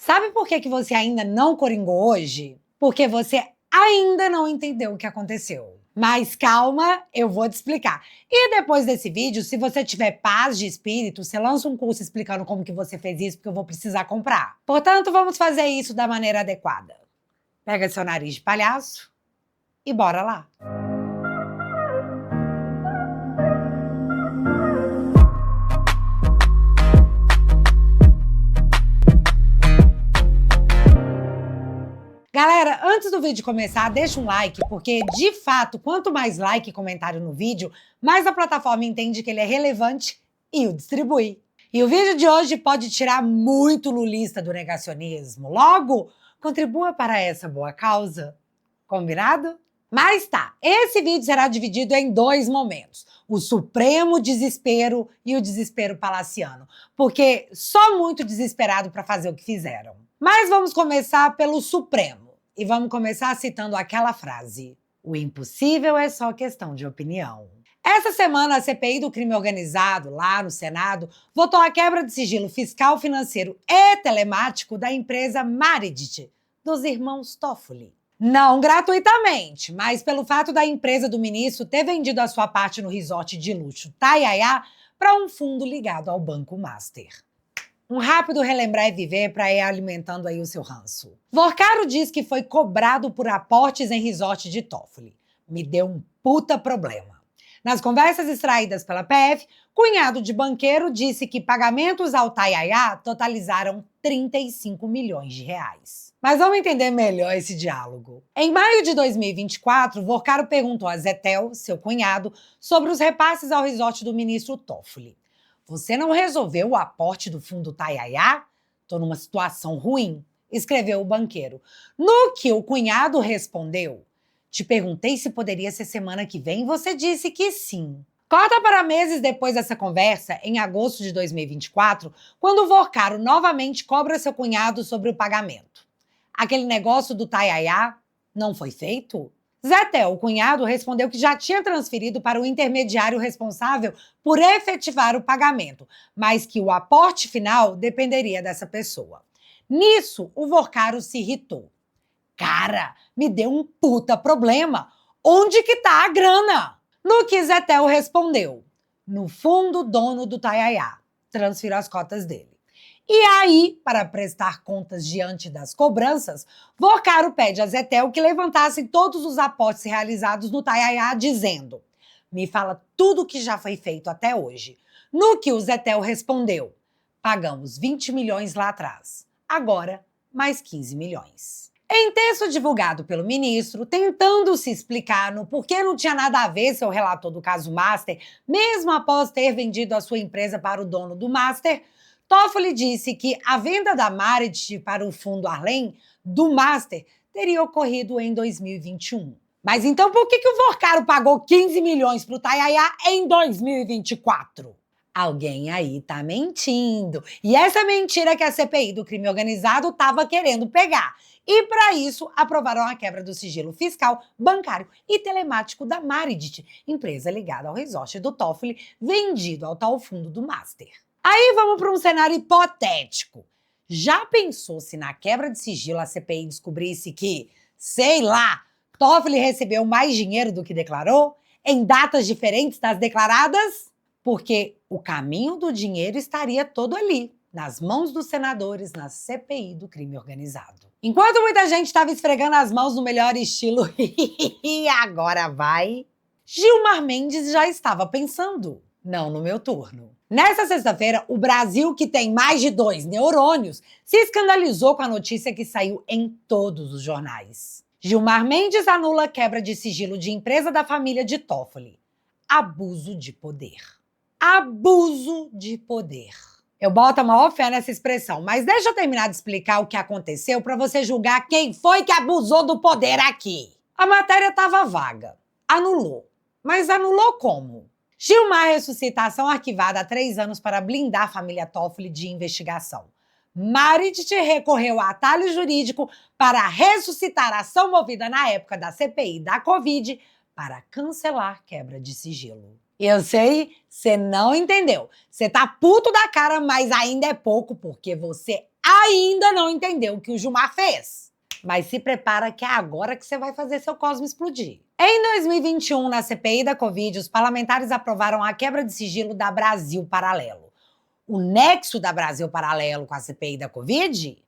Sabe por que você ainda não coringou hoje? Porque você ainda não entendeu o que aconteceu. Mas calma, eu vou te explicar. E depois desse vídeo, se você tiver paz de espírito, você lança um curso explicando como que você fez isso, porque eu vou precisar comprar. Portanto, vamos fazer isso da maneira adequada. Pega seu nariz de palhaço e bora lá. Galera, antes do vídeo começar, deixa um like, porque, de fato, quanto mais like e comentário no vídeo, mais a plataforma entende que ele é relevante e o distribui. E o vídeo de hoje pode tirar muito lulista do negacionismo. Logo, contribua para essa boa causa. Combinado? Mas tá, esse vídeo será dividido em dois momentos. O supremo desespero e o desespero palaciano. Porque só muito desesperado para fazer o que fizeram. Mas vamos começar pelo supremo. E vamos começar citando aquela frase: o impossível é só questão de opinião. Essa semana, a CPI do crime organizado, lá no Senado, votou a quebra de sigilo fiscal, financeiro e telemático da empresa Maridit, dos irmãos Toffoli. Não gratuitamente, mas pelo fato da empresa do ministro ter vendido a sua parte no resort de luxo Taiaiá para um fundo ligado ao Banco Master. Um rápido relembrar e viver para ir alimentando aí o seu ranço. Vorcaro diz que foi cobrado por aportes em resort de Toffoli. Me deu um puta problema. Nas conversas extraídas pela PF, cunhado de banqueiro disse que pagamentos ao Taiaiá totalizaram 35 milhões de reais. Mas vamos entender melhor esse diálogo. Em maio de 2024, Vorcaro perguntou a Zetel, seu cunhado, sobre os repasses ao resort do ministro Toffoli. Você não resolveu o aporte do fundo Taiaiá? Tô numa situação ruim, escreveu o banqueiro. No que o cunhado respondeu: te perguntei se poderia ser semana que vem e você disse que sim. Corta para meses depois dessa conversa, em agosto de 2024, quando o Vorcaro novamente cobra seu cunhado sobre o pagamento. Aquele negócio do Taiaiá não foi feito? Zetel, o cunhado, respondeu que já tinha transferido para o intermediário responsável por efetivar o pagamento, mas que o aporte final dependeria dessa pessoa. Nisso, o Vorcaro se irritou. Cara, me deu um puta problema. Onde que tá a grana? No que Zetel respondeu: no fundo, dono do Taiaiá. Transfiro as cotas dele. E aí, para prestar contas diante das cobranças, Vorcaro pede a Zetel que levantassem todos os aportes realizados no Taiaiá, dizendo: me fala tudo o que já foi feito até hoje. No que o Zetel respondeu: pagamos 20 milhões lá atrás. Agora, mais 15 milhões. Em texto divulgado pelo ministro, tentando se explicar no porquê não tinha nada a ver seu relator do caso Master, mesmo após ter vendido a sua empresa para o dono do Master, Toffoli disse que a venda da Maridit para o fundo Arlen, do Master, teria ocorrido em 2021. Mas então por que o Vorcaro pagou 15 milhões para o Taiaiá em 2024? Alguém aí tá mentindo. E essa mentira que a CPI do crime organizado estava querendo pegar. E para isso, aprovaram a quebra do sigilo fiscal, bancário e telemático da Maridit, empresa ligada ao resort do Toffoli, vendido ao tal fundo do Master. Aí vamos para um cenário hipotético. Já pensou se na quebra de sigilo a CPI descobrisse que, sei lá, Toffoli recebeu mais dinheiro do que declarou, em datas diferentes das declaradas? Porque o caminho do dinheiro estaria todo ali, nas mãos dos senadores, na CPI do crime organizado. Enquanto muita gente estava esfregando as mãos no melhor estilo, e agora vai, Gilmar Mendes já estava pensando: não no meu turno. Nessa sexta-feira, o Brasil, que tem mais de 2 neurônios, se escandalizou com a notícia que saiu em todos os jornais. Gilmar Mendes anula quebra de sigilo de empresa da família de Toffoli. Abuso de poder. Abuso de poder. Eu boto a maior fé nessa expressão, mas deixa eu terminar de explicar o que aconteceu para você julgar quem foi que abusou do poder aqui. A matéria estava vaga. Anulou. Mas anulou como? Gilmar ressuscita a ação arquivada há 3 anos para blindar a família Toffoli de investigação. Maridit recorreu a atalho jurídico para ressuscitar a ação movida na época da CPI da Covid para cancelar quebra de sigilo. Eu sei, você não entendeu. Você tá puto da cara, mas ainda é pouco, porque você ainda não entendeu o que o Gilmar fez. Mas se prepara que é agora que você vai fazer seu cosmo explodir. Em 2021, na CPI da Covid, os parlamentares aprovaram a quebra de sigilo da Brasil Paralelo. O nexo da Brasil Paralelo com a CPI da Covid?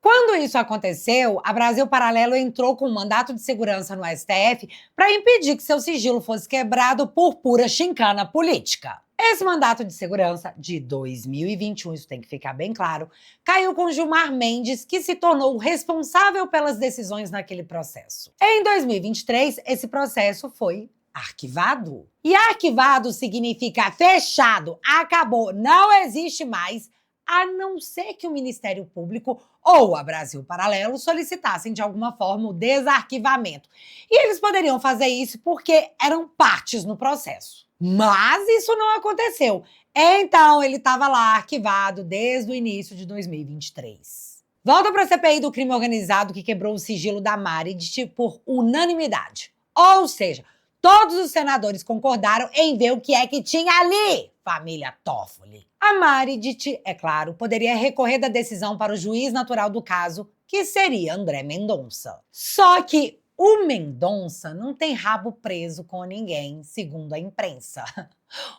Quando isso aconteceu, a Brasil Paralelo entrou com um mandato de segurança no STF para impedir que seu sigilo fosse quebrado por pura chincana política. Esse mandato de segurança de 2021, isso tem que ficar bem claro, caiu com Gilmar Mendes, que se tornou responsável pelas decisões naquele processo. Em 2023, esse processo foi arquivado. E arquivado significa fechado, acabou, não existe mais, a não ser que o Ministério Público ou a Brasil Paralelo solicitassem de alguma forma o desarquivamento. E eles poderiam fazer isso porque eram partes no processo. Mas isso não aconteceu. Então ele estava lá arquivado desde o início de 2023. Volta para a CPI do crime organizado que quebrou o sigilo da Marit por unanimidade. Ou seja, todos os senadores concordaram em ver o que é que tinha ali, família Toffoli. A Meredith, é claro, poderia recorrer da decisão para o juiz natural do caso, que seria André Mendonça. Só que o Mendonça não tem rabo preso com ninguém, segundo a imprensa,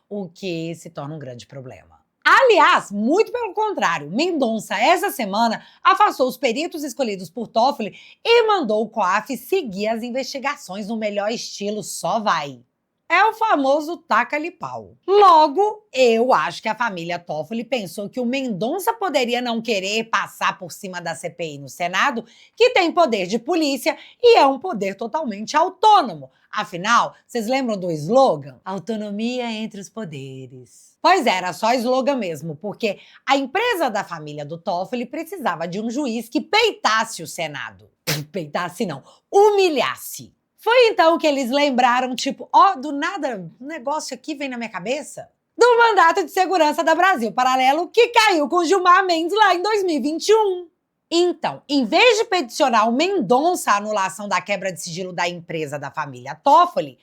o que se torna um grande problema. Aliás, muito pelo contrário, Mendonça, essa semana, afastou os peritos escolhidos por Toffoli e mandou o COAF seguir as investigações no melhor estilo só vai. É o famoso taca-lhe pau. Logo, eu acho que a família Toffoli pensou que o Mendonça poderia não querer passar por cima da CPI no Senado, que tem poder de polícia e é um poder totalmente autônomo. Afinal, vocês lembram do slogan? Autonomia entre os poderes. Pois era só slogan mesmo, porque a empresa da família do Toffoli precisava de um juiz que peitasse o Senado. Peitasse não, humilhasse. Foi então que eles lembraram, tipo, do nada, um negócio aqui vem na minha cabeça, do mandato de segurança da Brasil Paralelo que caiu com Gilmar Mendes lá em 2021. Então, em vez de peticionar o Mendonça a anulação da quebra de sigilo da empresa da família Toffoli,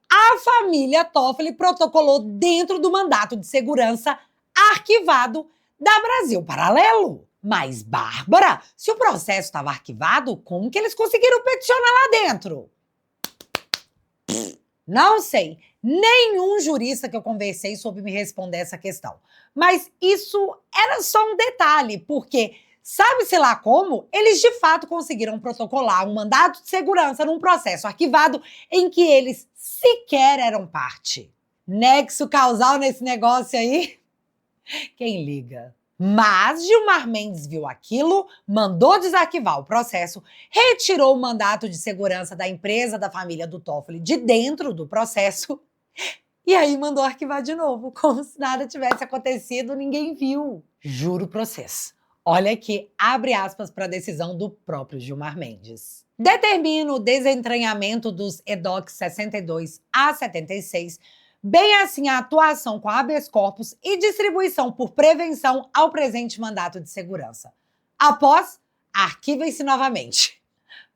a família Toffoli protocolou dentro do mandato de segurança arquivado da Brasil Paralelo. Mas, Bárbara, se o processo estava arquivado, como que eles conseguiram peticionar lá dentro? Não sei. Nenhum jurista que eu conversei soube me responder essa questão. Mas isso era só um detalhe, porque sabe-se lá como eles de fato conseguiram protocolar um mandato de segurança num processo arquivado em que eles sequer eram parte. Nexo causal nesse negócio aí? Quem liga? Mas Gilmar Mendes viu aquilo, mandou desarquivar o processo, retirou o mandato de segurança da empresa da família do Toffoli de dentro do processo e aí mandou arquivar de novo, como se nada tivesse acontecido, ninguém viu. Juro o processo. Olha aqui, abre aspas para a decisão do próprio Gilmar Mendes. Determina o desentranhamento dos EDOCs 62 a 76, bem assim a atuação com habeas corpus e distribuição por prevenção ao presente mandato de segurança. Após, arquivem-se novamente.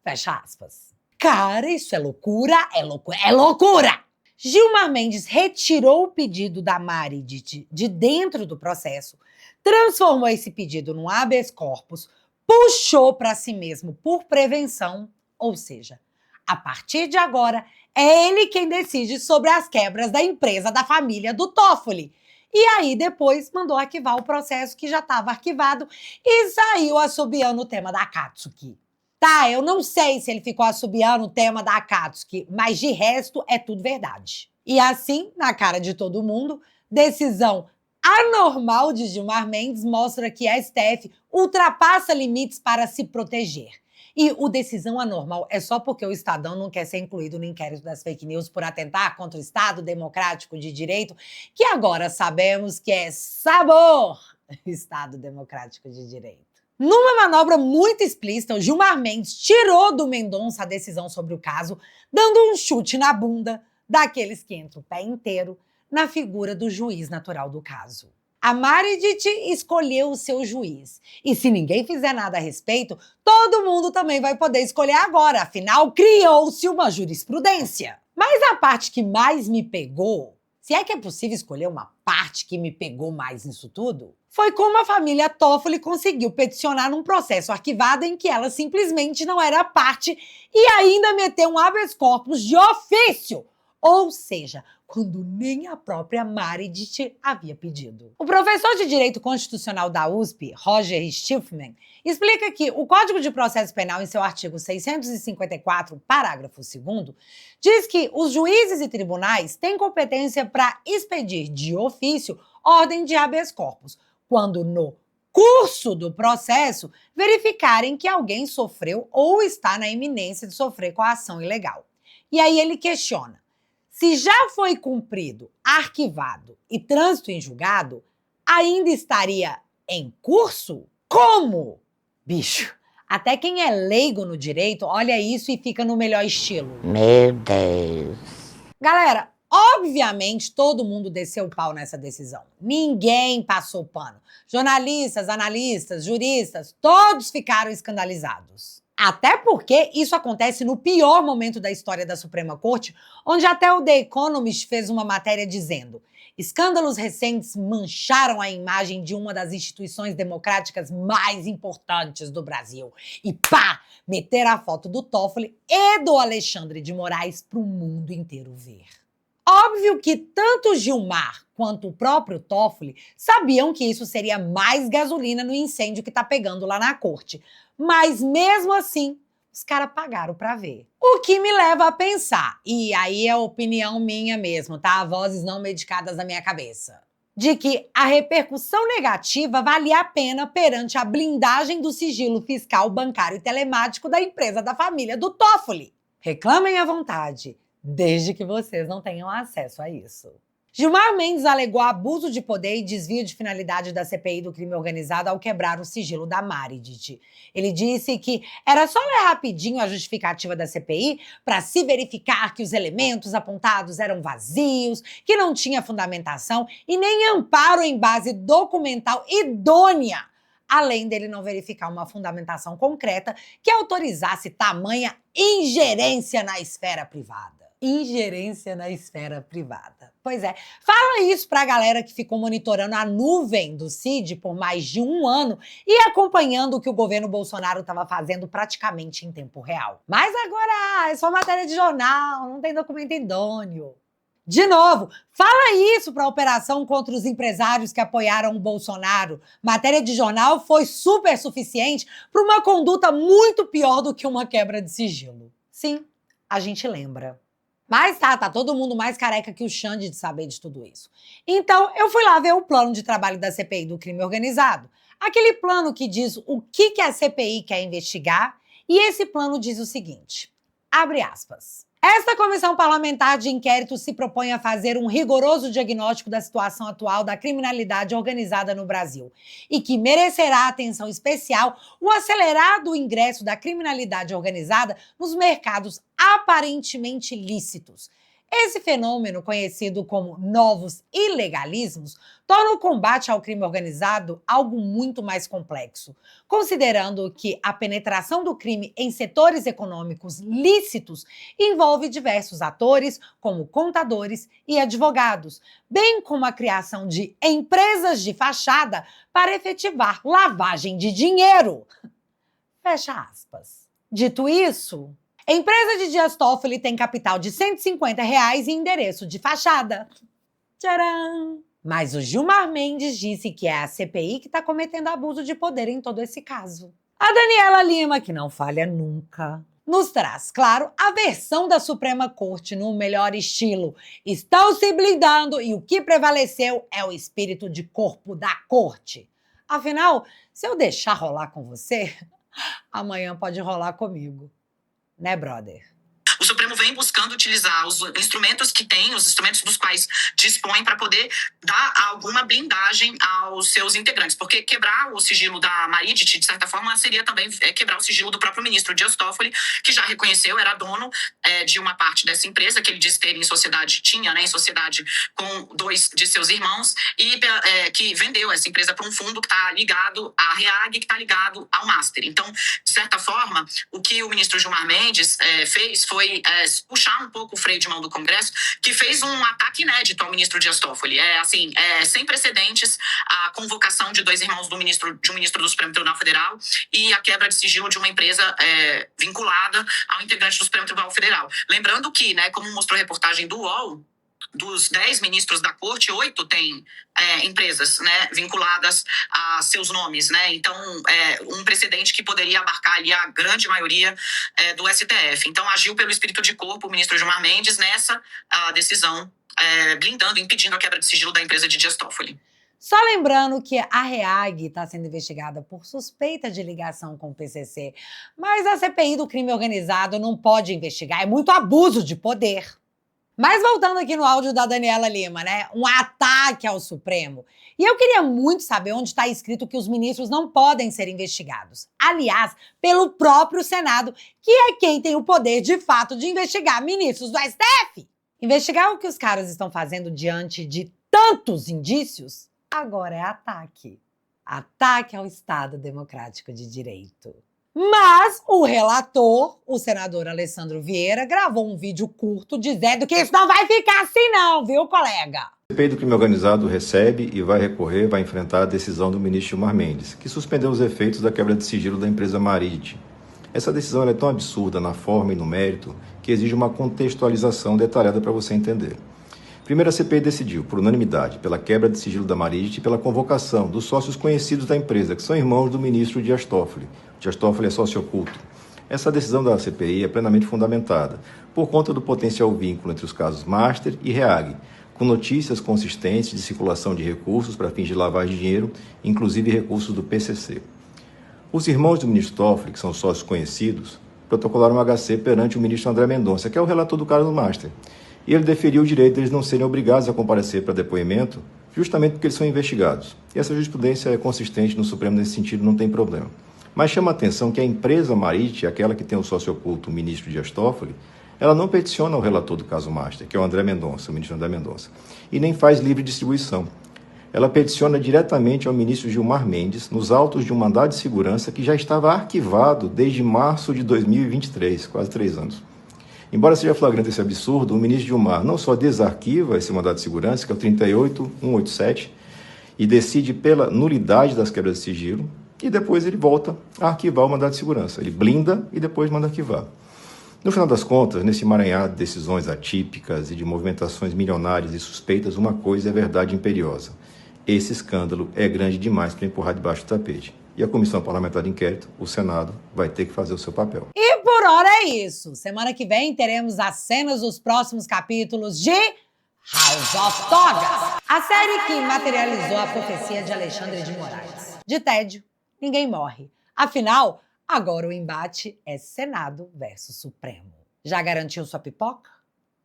Fecha aspas. Cara, isso é loucura, é loucura, é loucura! Gilmar Mendes retirou o pedido da Meredith de dentro do processo, transformou esse pedido num habeas corpus, puxou para si mesmo por prevenção, ou seja, a partir de agora, é ele quem decide sobre as quebras da empresa da família do Toffoli. E aí depois mandou arquivar o processo que já estava arquivado e saiu assobiando o tema da Akatsuki. Tá, eu não sei se ele ficou assobiando o tema da Akatsuki, mas de resto é tudo verdade. E assim, na cara de todo mundo, decisão anormal de Gilmar Mendes mostra que a STF ultrapassa limites para se proteger. E o decisão anormal é só porque o Estadão não quer ser incluído no inquérito das fake news por atentar contra o Estado Democrático de Direito, que agora sabemos que é sabor Estado Democrático de Direito. Numa manobra muito explícita, o Gilmar Mendes tirou do Mendonça a decisão sobre o caso, dando um chute na bunda daqueles que entram o pé inteiro na figura do juiz natural do caso. A Meredith escolheu o seu juiz. E se ninguém fizer nada a respeito, todo mundo também vai poder escolher agora. Afinal, criou-se uma jurisprudência. Mas a parte que mais me pegou, se é que é possível escolher uma parte que me pegou mais nisso tudo, foi como a família Toffoli conseguiu peticionar num processo arquivado em que ela simplesmente não era parte e ainda meteu um habeas corpus de ofício, ou seja, quando nem a própria Meredith havia pedido. O professor de Direito Constitucional da USP, Roger Stifman, explica que o Código de Processo Penal, em seu artigo 654, parágrafo 2º, diz que os juízes e tribunais têm competência para expedir de ofício ordem de habeas corpus, quando no curso do processo verificarem que alguém sofreu ou está na iminência de sofrer coação ilegal. E aí ele questiona: se já foi cumprido, arquivado e trânsito em julgado, ainda estaria em curso? Como? Bicho, até quem é leigo no direito olha isso e fica no melhor estilo. Meu Deus. Galera, obviamente todo mundo desceu o pau nessa decisão. Ninguém passou pano. Jornalistas, analistas, juristas, todos ficaram escandalizados. Até porque isso acontece no pior momento da história da Suprema Corte, onde até o The Economist fez uma matéria dizendo: escândalos recentes mancharam a imagem de uma das instituições democráticas mais importantes do Brasil. E pá! Meter a foto do Toffoli e do Alexandre de Moraes para o mundo inteiro ver. Óbvio que tanto Gilmar quanto o próprio Toffoli sabiam que isso seria mais gasolina no incêndio que tá pegando lá na corte. Mas mesmo assim, os caras pagaram para ver. O que me leva a pensar, e aí é opinião minha mesmo, tá? Vozes não medicadas na minha cabeça, de que a repercussão negativa valia a pena perante a blindagem do sigilo fiscal, bancário e telemático da empresa da família do Toffoli. Reclamem à vontade, desde que vocês não tenham acesso a isso. Gilmar Mendes alegou abuso de poder e desvio de finalidade da CPI do crime organizado ao quebrar o sigilo da Meredith. Ele disse que era só ler rapidinho a justificativa da CPI para se verificar que os elementos apontados eram vazios, que não tinha fundamentação e nem amparo em base documental idônea, além dele não verificar uma fundamentação concreta que autorizasse tamanha ingerência na esfera privada. Ingerência na esfera privada. Pois é, fala isso pra galera que ficou monitorando a nuvem do CID por mais de um ano e acompanhando o que o governo Bolsonaro estava fazendo praticamente em tempo real. Mas agora é só matéria de jornal, não tem documento idôneo. De novo, fala isso para a operação contra os empresários que apoiaram o Bolsonaro. Matéria de jornal foi super suficiente para uma conduta muito pior do que uma quebra de sigilo. Sim, a gente lembra. Mas tá todo mundo mais careca que o Xande de saber de tudo isso. Então, eu fui lá ver o plano de trabalho da CPI do crime organizado. Aquele plano que diz o que a CPI quer investigar. E esse plano diz o seguinte, abre aspas: esta comissão parlamentar de inquérito se propõe a fazer um rigoroso diagnóstico da situação atual da criminalidade organizada no Brasil e que merecerá atenção especial o acelerado ingresso da criminalidade organizada nos mercados aparentemente lícitos. Esse fenômeno, conhecido como novos ilegalismos, torna o combate ao crime organizado algo muito mais complexo, considerando que a penetração do crime em setores econômicos lícitos envolve diversos atores, como contadores e advogados, bem como a criação de empresas de fachada para efetivar lavagem de dinheiro. Fecha aspas. Dito isso, a empresa de Dias Toffoli tem capital de R$150 e endereço de fachada. Tcharam! Mas o Gilmar Mendes disse que é a CPI que está cometendo abuso de poder em todo esse caso. A Daniela Lima, que não falha nunca, nos traz, claro, a versão da Suprema Corte no melhor estilo. Estão se blindando e o que prevaleceu é o espírito de corpo da corte. Afinal, se eu deixar rolar com você, amanhã pode rolar comigo. Né, brother? O Supremo vem buscando utilizar os instrumentos que tem, os instrumentos dos quais dispõe para poder dar alguma blindagem aos seus integrantes. Porque quebrar o sigilo da Meredith, de certa forma, seria também quebrar o sigilo do próprio ministro Dias Toffoli, que já reconheceu, era dono de uma parte dessa empresa, que ele disse ter em sociedade, tinha, né, em sociedade com 2 de seus irmãos, e que vendeu essa empresa para um fundo que está ligado à REAG, que está ligado ao Master. Então, de certa forma, o que o ministro Gilmar Mendes fez foi puxar um pouco o freio de mão do Congresso, que fez um ataque inédito ao ministro Dias Toffoli. Sem precedentes a convocação de dois irmãos de um ministro do Supremo Tribunal Federal e a quebra de sigilo de uma empresa vinculada ao integrante do Supremo Tribunal Federal. Lembrando que, né, como mostrou a reportagem do UOL, dos 10 ministros da corte, 8 têm empresas, né, vinculadas a seus nomes, né? Então, um precedente que poderia abarcar ali a grande maioria do STF. Então, agiu pelo espírito de corpo o ministro Gilmar Mendes nessa decisão, blindando, impedindo a quebra de sigilo da empresa de Dias Toffoli. Só lembrando que a REAG está sendo investigada por suspeita de ligação com o PCC, mas a CPI do crime organizado não pode investigar, é muito abuso de poder. Mas voltando aqui no áudio da Daniela Lima, né? Um ataque ao Supremo. E eu queria muito saber onde está escrito que os ministros não podem ser investigados. Aliás, pelo próprio Senado, que é quem tem o poder, de fato, de investigar ministros do STF. Investigar o que os caras estão fazendo diante de tantos indícios, agora é ataque. Ataque ao Estado Democrático de Direito. Mas o relator, o senador Alessandro Vieira, gravou um vídeo curto dizendo que isso não vai ficar assim não, viu, colega? A CPI do crime organizado recebe e vai enfrentar a decisão do ministro Gilmar Mendes, que suspendeu os efeitos da quebra de sigilo da empresa Marit. Essa decisão é tão absurda na forma e no mérito que exige uma contextualização detalhada para você entender. Primeiro, a CPI decidiu, por unanimidade, pela quebra de sigilo da Marit e pela convocação dos sócios conhecidos da empresa, que são irmãos do ministro Dias Toffoli. Dias Toffoli é sócio oculto. Essa decisão da CPI é plenamente fundamentada, por conta do potencial vínculo entre os casos Master e REAG, com notícias consistentes de circulação de recursos para fins de lavagem de dinheiro, inclusive recursos do PCC. Os irmãos do ministro Toffoli, que são sócios conhecidos, protocolaram um HC perante o ministro André Mendonça, que é o relator do caso do Master. E ele deferiu o direito deles não serem obrigados a comparecer para depoimento, justamente porque eles são investigados. E essa jurisprudência é consistente no Supremo nesse sentido, não tem problema. Mas chama a atenção que a empresa Marit, aquela que tem o sócio oculto, o ministro Dias Toffoli, ela não peticiona ao relator do caso Master, que é o André Mendonça, o ministro André Mendonça, e nem faz livre distribuição. Ela peticiona diretamente ao ministro Gilmar Mendes, nos autos de um mandado de segurança que já estava arquivado desde março de 2023, quase 3 anos. Embora seja flagrante esse absurdo, o ministro Gilmar não só desarquiva esse mandado de segurança, que é o 38187, e decide pela nulidade das quebras de sigilo, e depois ele volta a arquivar o mandado de segurança. Ele blinda e depois manda arquivar. No final das contas, nesse emaranhado de decisões atípicas e de movimentações milionárias e suspeitas, uma coisa é verdade imperiosa. Esse escândalo é grande demais para empurrar debaixo do tapete. E a Comissão Parlamentar de Inquérito, o Senado, vai ter que fazer o seu papel. E por hora é isso. Semana que vem teremos as cenas dos próximos capítulos de House of Togas, a série que materializou a profecia de Alexandre de Moraes. De tédio, ninguém morre. Afinal, agora o embate é Senado versus Supremo. Já garantiu sua pipoca?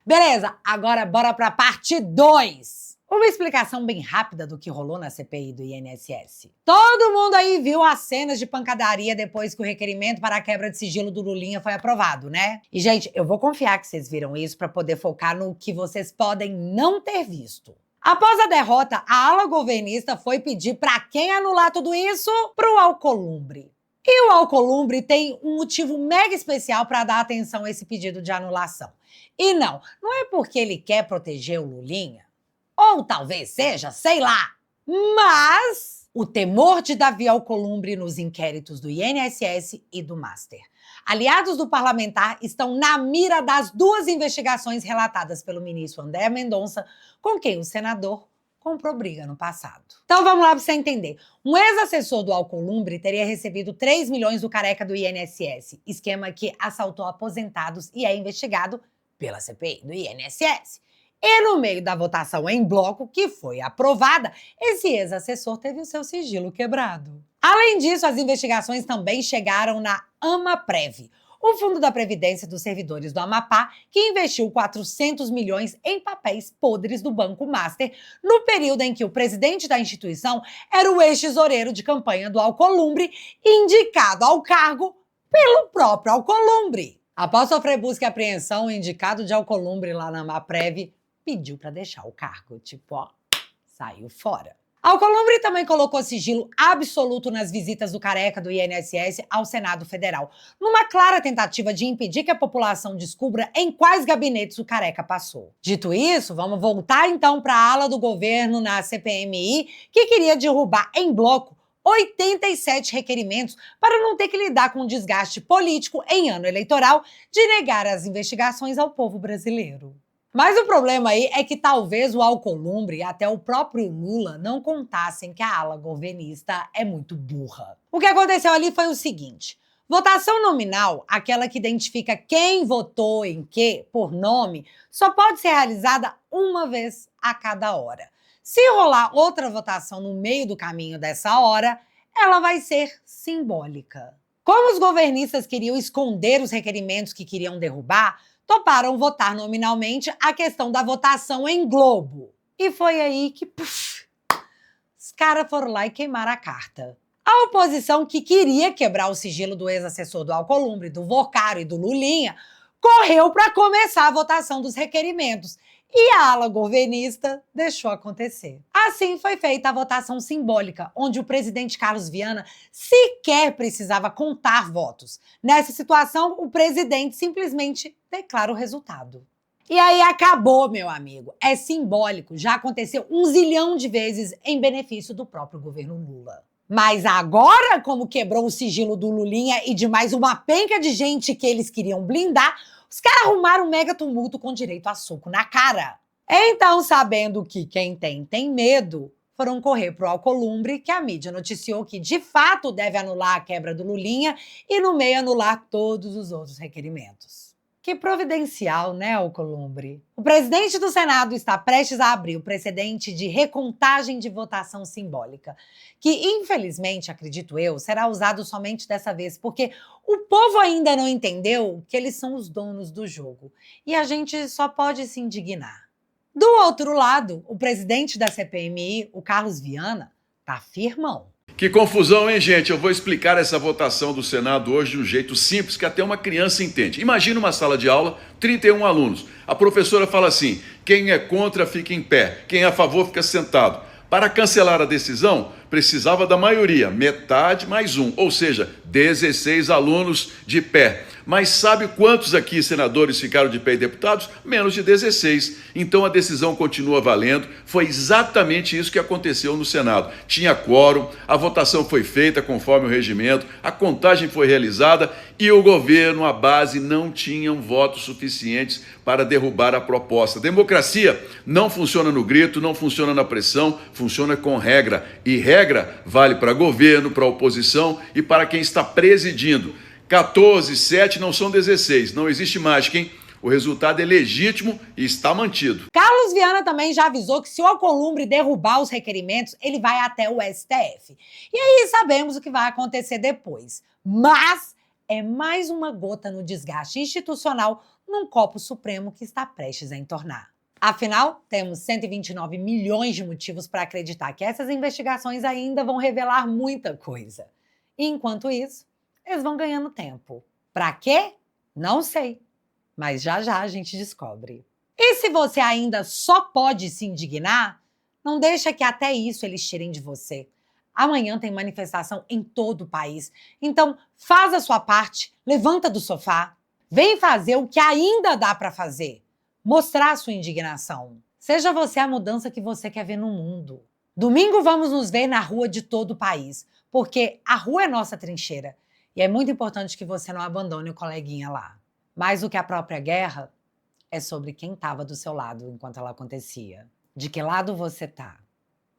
Beleza, agora bora pra parte 2. Uma explicação bem rápida do que rolou na CPI do INSS. Todo mundo aí viu as cenas de pancadaria depois que o requerimento para a quebra de sigilo do Lulinha foi aprovado, né? E, gente, eu vou confiar que vocês viram isso para poder focar no que vocês podem não ter visto. Após a derrota, a ala governista foi pedir para quem anular tudo isso? Pro Alcolumbre. E o Alcolumbre tem um motivo mega especial para dar atenção a esse pedido de anulação. E não é porque ele quer proteger o Lulinha, ou talvez seja, sei lá. Mas o temor de Davi Alcolumbre nos inquéritos do INSS e do Master. Aliados do parlamentar estão na mira das 2 investigações relatadas pelo ministro André Mendonça, com quem o senador comprou briga no passado. Então vamos lá para você entender. Um ex-assessor do Alcolumbre teria recebido 3 milhões do careca do INSS, esquema que assaltou aposentados e é investigado pela CPI do INSS. E no meio da votação em bloco, que foi aprovada, esse ex-assessor teve o seu sigilo quebrado. Além disso, as investigações também chegaram na Amaprev, o Fundo da Previdência dos Servidores do Amapá, que investiu 400 milhões em papéis podres do Banco Master, no período em que o presidente da instituição era o ex-tesoureiro de campanha do Alcolumbre, indicado ao cargo pelo próprio Alcolumbre. Após sofrer busca e apreensão, o indicado de Alcolumbre lá na Amaprev pediu para deixar o cargo, tipo, ó, saiu fora. Alcolumbre também colocou sigilo absoluto nas visitas do careca do INSS ao Senado Federal, numa clara tentativa de impedir que a população descubra em quais gabinetes o careca passou. Dito isso, vamos voltar então para a ala do governo na CPMI, que queria derrubar em bloco 87 requerimentos para não ter que lidar com o desgaste político em ano eleitoral de negar as investigações ao povo brasileiro. Mas o problema aí é que talvez o Alcolumbre e até o próprio Lula não contassem que a ala governista é muito burra. O que aconteceu ali foi o seguinte: votação nominal, aquela que identifica quem votou em quê por nome, só pode ser realizada uma vez a cada hora. Se rolar outra votação no meio do caminho dessa hora, ela vai ser simbólica. Como os governistas queriam esconder os requerimentos que queriam derrubar, toparam votar nominalmente a questão da votação em globo. E foi aí que, os caras foram lá e queimaram a carta. A oposição, que queria quebrar o sigilo do ex-assessor do Alcolumbre, do Vocaro e do Lulinha, correu para começar a votação dos requerimentos. E a ala governista deixou acontecer. Assim foi feita a votação simbólica, onde o presidente Carlos Viana sequer precisava contar votos. Nessa situação, o presidente simplesmente declara o resultado. E aí acabou, meu amigo. É simbólico, já aconteceu 1 zilhão de vezes em benefício do próprio governo Lula. Mas agora, como quebrou o sigilo do Lulinha e de mais uma penca de gente que eles queriam blindar, os caras arrumaram um mega tumulto com direito a soco na cara. Então, sabendo que quem tem medo, foram correr pro Alcolumbre, que a mídia noticiou que de fato deve anular a quebra do Lulinha e no meio anular todos os outros requerimentos. Que providencial, né, Alcolumbre? O presidente do Senado está prestes a abrir o precedente de recontagem de votação simbólica, que, infelizmente, acredito eu, será usado somente dessa vez, porque o povo ainda não entendeu que eles são os donos do jogo. E a gente só pode se indignar. Do outro lado, o presidente da CPMI, o Carlos Viana, tá firmão. Que confusão, hein, gente? Eu vou explicar essa votação do Senado hoje de um jeito simples que até uma criança entende. Imagina uma sala de aula, 31 alunos. A professora fala assim: quem é contra fica em pé, quem é a favor fica sentado. Para cancelar a decisão, precisava da maioria, metade mais um, ou seja, 16 alunos de pé. Mas sabe quantos aqui senadores ficaram de pé e deputados? Menos de 16. Então a decisão continua valendo. Foi exatamente isso que aconteceu no Senado. Tinha quórum, a votação foi feita conforme o regimento, a contagem foi realizada e o governo, a base, não tinham votos suficientes para derrubar a proposta. Democracia não funciona no grito, não funciona na pressão, funciona com regra. E regra vale para governo, para oposição e para quem está presidindo. 14, 7 não são 16, não existe mágica, hein? O resultado é legítimo e está mantido. Carlos Viana também já avisou que se o Alcolumbre derrubar os requerimentos, ele vai até o STF. E aí sabemos o que vai acontecer depois. Mas é mais uma gota no desgaste institucional num copo supremo que está prestes a entornar. Afinal, temos 129 milhões de motivos para acreditar que essas investigações ainda vão revelar muita coisa. E enquanto isso, eles vão ganhando tempo. Pra quê? Não sei. Mas já já a gente descobre. E se você ainda só pode se indignar, não deixa que até isso eles tirem de você. Amanhã tem manifestação em todo o país. Então, faz a sua parte, levanta do sofá, vem fazer o que ainda dá para fazer. Mostrar a sua indignação. Seja você a mudança que você quer ver no mundo. Domingo vamos nos ver na rua de todo o país, porque a rua é nossa trincheira. E é muito importante que você não abandone o coleguinha lá. Mais do que a própria guerra, é sobre quem estava do seu lado enquanto ela acontecia. De que lado você tá?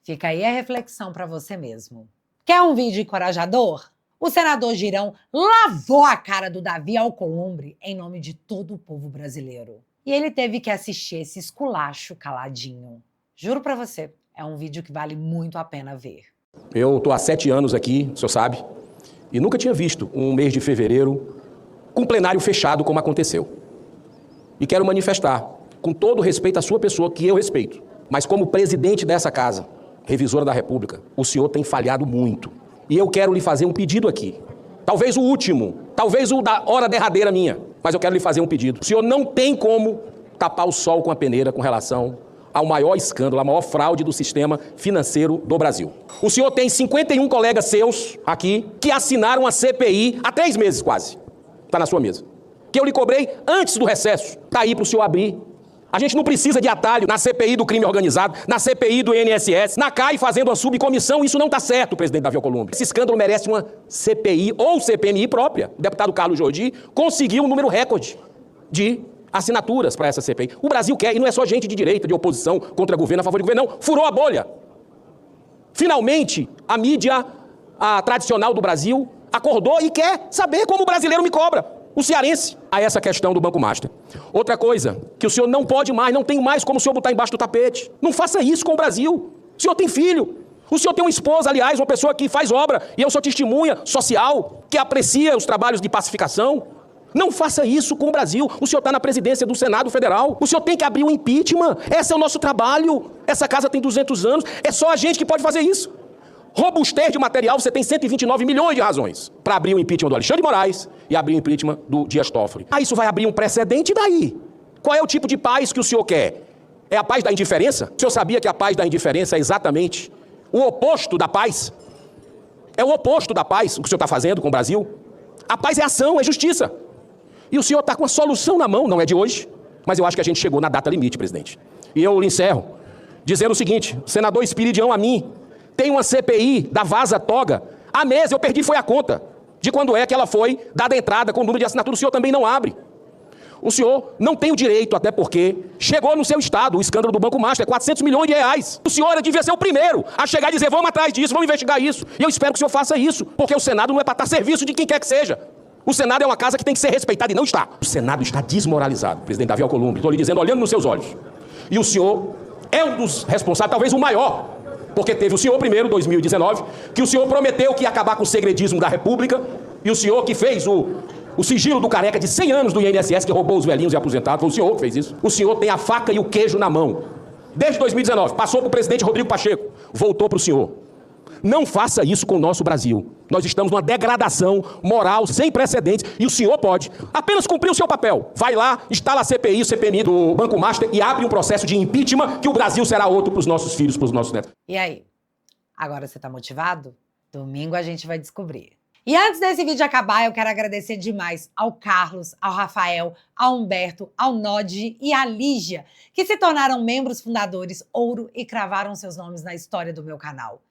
Fica aí a reflexão para você mesmo. Quer um vídeo encorajador? O senador Girão lavou a cara do Davi Alcolumbre em nome de todo o povo brasileiro. E ele teve que assistir esse esculacho caladinho. Juro para você, é um vídeo que vale muito a pena ver. Eu tô há 7 anos aqui, o senhor sabe. E nunca tinha visto um mês de fevereiro com plenário fechado como aconteceu. E quero manifestar, com todo respeito à sua pessoa, que eu respeito, mas como presidente dessa casa, revisora da República, o senhor tem falhado muito. E eu quero lhe fazer um pedido aqui. Talvez o último, talvez o da hora derradeira minha, mas eu quero lhe fazer um pedido. O senhor não tem como tapar o sol com a peneira com relação ao maior escândalo, à maior fraude do sistema financeiro do Brasil. O senhor tem 51 colegas seus aqui que assinaram a CPI há 3 meses quase. Está na sua mesa. Que eu lhe cobrei antes do recesso. Está aí para o senhor abrir. A gente não precisa de atalho na CPI do crime organizado, na CPI do INSS, na CAI fazendo uma subcomissão. Isso não está certo, presidente Davi Alcolumbre. Esse escândalo merece uma CPI ou CPMI própria. O deputado Carlos Jordi conseguiu um número recorde de assinaturas para essa CPI. O Brasil quer, e não é só gente de direita, de oposição, contra governo, a favor de governo, não. Furou a bolha. Finalmente, a mídia tradicional do Brasil acordou e quer saber como o brasileiro me cobra. O cearense, a essa questão do Banco Master. Outra coisa, que o senhor não pode mais, não tem mais como o senhor botar embaixo do tapete. Não faça isso com o Brasil. O senhor tem filho. O senhor tem uma esposa, aliás, uma pessoa que faz obra, e eu sou testemunha social, que aprecia os trabalhos de pacificação. Não faça isso com o Brasil. O senhor está na presidência do Senado Federal. O senhor tem que abrir um impeachment. Esse é o nosso trabalho. Essa casa tem 200 anos. É só a gente que pode fazer isso. Robustez de material, você tem 129 milhões de razões para abrir o impeachment do Alexandre de Moraes e abrir o impeachment do Dias Toffoli. Isso vai abrir um precedente, e daí? Qual é o tipo de paz que o senhor quer? É a paz da indiferença? O senhor sabia que a paz da indiferença é exatamente o oposto da paz? É o oposto da paz, o que o senhor está fazendo com o Brasil? A paz é ação, é justiça. E o senhor está com a solução na mão, não é de hoje, mas eu acho que a gente chegou na data limite, presidente. E eu encerro dizendo o seguinte: senador Espiridião Amin tem uma CPI da Vaza Toga. Há meses eu perdi foi a conta de quando é que ela foi dada entrada com o número de assinatura. O senhor também não abre. O senhor não tem o direito, até porque chegou no seu estado o escândalo do Banco Master, 400 milhões de reais. O senhor devia ser o primeiro a chegar e dizer: vamos atrás disso, vamos investigar isso. E eu espero que o senhor faça isso, porque o Senado não é para estar a serviço de quem quer que seja. O Senado é uma casa que tem que ser respeitada e não está. O Senado está desmoralizado, presidente Davi Alcolumbre. Estou lhe dizendo, olhando nos seus olhos. E o senhor é um dos responsáveis, talvez o maior, porque teve o senhor primeiro, 2019, que o senhor prometeu que ia acabar com o segredismo da República, e o senhor que fez o sigilo do careca de 100 anos do INSS, que roubou os velhinhos e aposentados, foi o senhor que fez isso. O senhor tem a faca e o queijo na mão. Desde 2019, passou para o presidente Rodrigo Pacheco, voltou para o senhor. Não faça isso com o nosso Brasil. Nós estamos numa degradação moral sem precedentes, e o senhor pode apenas cumprir o seu papel. Vai lá, instala a CPI, o CPMI do Banco Master e abre um processo de impeachment, que o Brasil será outro para os nossos filhos, para os nossos netos. E aí? Agora você tá motivado? Domingo a gente vai descobrir. E antes desse vídeo acabar, eu quero agradecer demais ao Carlos, ao Rafael, ao Humberto, ao Nodi e à Lígia, que se tornaram membros fundadores ouro e cravaram seus nomes na história do meu canal.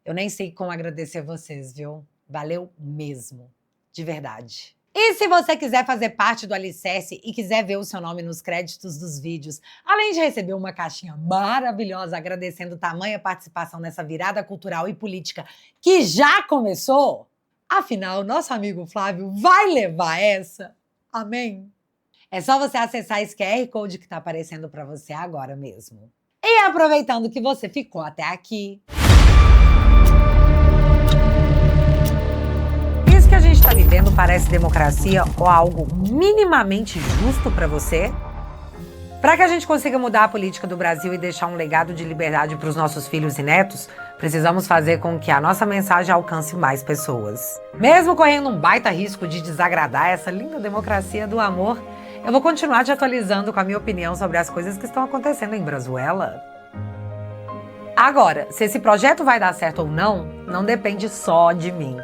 Eu nem sei como agradecer vocês, viu? Valeu mesmo. De verdade. E se você quiser fazer parte do Alicerce e quiser ver o seu nome nos créditos dos vídeos, além de receber uma caixinha maravilhosa agradecendo tamanha participação nessa virada cultural e política que já começou, afinal, nosso amigo Flávio vai levar essa. Amém? É só você acessar esse QR Code que está aparecendo para você agora mesmo. E aproveitando que você ficou até aqui, isso que a gente está vivendo parece democracia ou algo minimamente justo para você? Para que a gente consiga mudar a política do Brasil e deixar um legado de liberdade para os nossos filhos e netos, precisamos fazer com que a nossa mensagem alcance mais pessoas. Mesmo correndo um baita risco de desagradar essa linda democracia do amor, eu vou continuar te atualizando com a minha opinião sobre as coisas que estão acontecendo em Brazuela. Agora, se esse projeto vai dar certo ou não, não depende só de mim.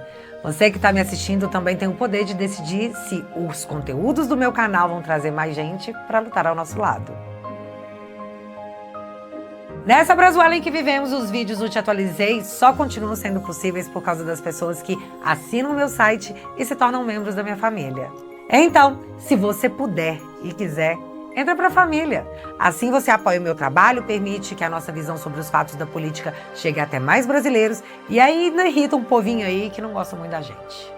Você que está me assistindo também tem o poder de decidir se os conteúdos do meu canal vão trazer mais gente para lutar ao nosso lado. Nessa Brazuela em que vivemos, os vídeos do Te Atualizei só continuam sendo possíveis por causa das pessoas que assinam o meu site e se tornam membros da minha família. Então, se você puder e quiser, entra pra família. Assim você apoia o meu trabalho, permite que a nossa visão sobre os fatos da política chegue até mais brasileiros e aí não irrita um povinho aí que não gosta muito da gente.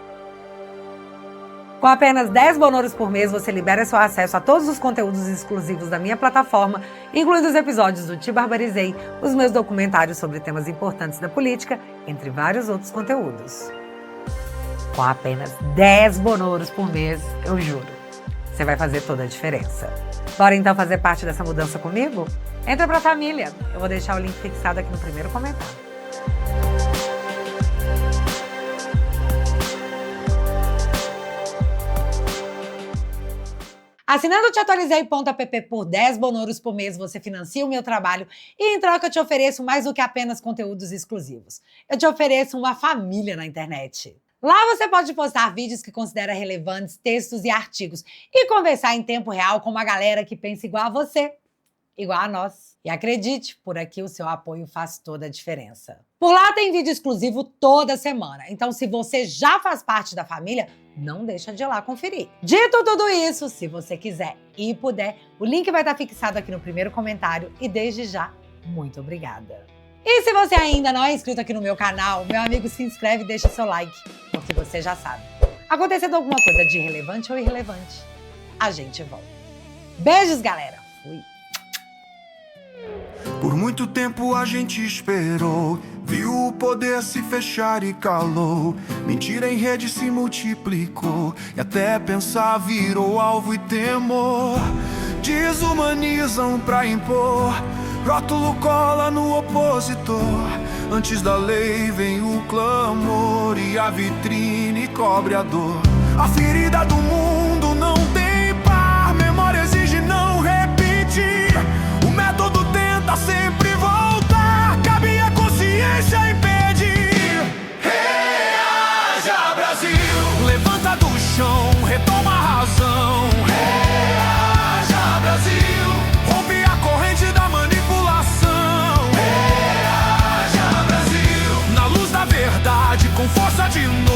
Com apenas 10 bonouros por mês, você libera seu acesso a todos os conteúdos exclusivos da minha plataforma, incluindo os episódios do Te Barbarizei, os meus documentários sobre temas importantes da política, entre vários outros conteúdos. Com apenas 10 bonouros por mês, eu juro, você vai fazer toda a diferença. Bora então fazer parte dessa mudança comigo? Entra pra família. Eu vou deixar o link fixado aqui no primeiro comentário. Assinando o TeAtualizei.app por 10 bonoros por mês, você financia o meu trabalho e, em troca, eu te ofereço mais do que apenas conteúdos exclusivos. Eu te ofereço uma família na internet. Lá você pode postar vídeos que considera relevantes, textos e artigos e conversar em tempo real com uma galera que pensa igual a você, igual a nós. E acredite, por aqui o seu apoio faz toda a diferença. Por lá tem vídeo exclusivo toda semana, então se você já faz parte da família, não deixa de ir lá conferir. Dito tudo isso, se você quiser e puder, o link vai estar fixado aqui no primeiro comentário e desde já, muito obrigada. E se você ainda não é inscrito aqui no meu canal, meu amigo, se inscreve e deixa seu like, porque você já sabe. Acontecendo alguma coisa de relevante ou irrelevante, a gente volta. Beijos, galera! Fui! Por muito tempo a gente esperou, viu o poder se fechar e calou. Mentira em rede se multiplicou e até pensar virou alvo e temor. Desumanizam pra impor, rótulo cola no opositor. Antes da lei vem o clamor e a vitrine cobre a dor. A ferida do mundo não tem par, memória exige não repetir. O método tenta sempre voltar, cabe a consciência impedir. Reaja, Brasil, levanta do chão, retoma a razão. Reaja, Brasil, rompe a corrente da manipulação. Reaja, Brasil, na luz da verdade, com força de novo.